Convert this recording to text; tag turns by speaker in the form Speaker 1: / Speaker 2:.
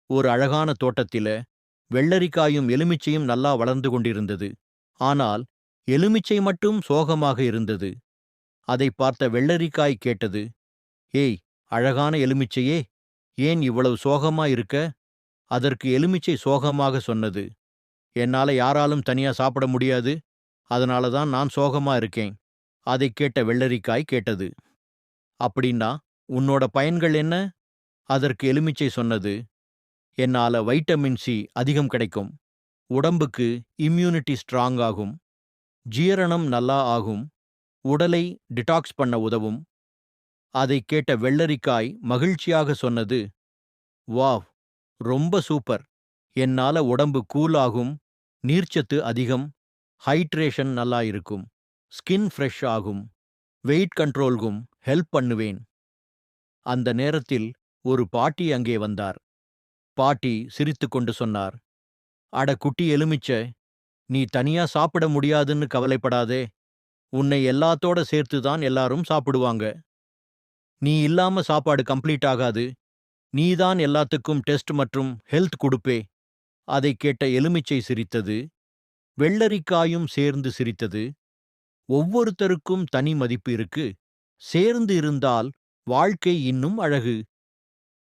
Speaker 1: ஒரு அழகான தோட்டத்தில வெள்ளரிக்காயும் எலுமிச்சையும் நல்லா வளர்ந்து கொண்டிருந்தது. ஆனால் எலுமிச்சை மட்டும் சோகமாக இருந்தது. அதை பார்த்த வெள்ளரிக்காய் கேட்டது, ஏய், அழகான எலுமிச்சையே, ஏன் இவ்வளவு சோகமா இருக்க? அதற்கு எலுமிச்சை சோகமாக சொன்னது, என்னால யாராலும் தனியா சாப்பிட முடியாது, அதனால தான் நான் சோகமா இருக்கேன். அதைக் கேட்ட வெள்ளரிக்காய் கேட்டது, அப்படின்னா உன்னோட பயன்கள் என்ன? அதற்கு எலுமிச்சை சொன்னது, என்னால வைட்டமின் சி அதிகம் கிடைக்கும், உடம்புக்கு இம்யூனிட்டி ஸ்ட்ராங் ஆகும், ஜீரணம் நல்லா ஆகும், உடலை டிடாக்ஸ் பண்ண உதவும். அதைக் கேட்ட வெள்ளரிக்காய் மகிழ்ச்சியாக சொன்னது, வாவ், ரொம்ப சூப்பர், என்னால உடம்பு கூல் ஆகும், நீர்ச்சத்து அதிகம், ஹைட்ரேஷன் நல்லா இருக்கும், ஸ்கின் ஃப்ரெஷ் ஆகும், வெயிட் கண்ட்ரோல்கும் ஹெல்ப் பண்ணுவேன். அந்த நேரத்தில் ஒரு பாட்டி அங்கே வந்தார். பாட்டி சிரித்துக்கொண்டு சொன்னார், அட குட்டி எலுமிச்ச, நீ தனியா சாப்பிட முடியாதுன்னு கவலைப்படாதே, உன்னை எல்லாத்தோட சேர்த்து தான் எல்லாரும் சாப்பிடுவாங்க. நீ இல்லாம சாப்பாடு கம்ப்ளீட் ஆகாது, நீதான் எல்லாத்துக்கும் டெஸ்ட் மற்றும் ஹெல்த் குடுப்பே. அதைக் கேட்ட எலுமிச்சை சிரித்தது, வெள்ளரிக்காயும் சேர்ந்து சிரித்தது. ஒவ்வொருத்தருக்கும் தனி மதிப்பு இருக்கு, சேர்ந்து இருந்தால் வாழ்க்கை இன்னும் அழகு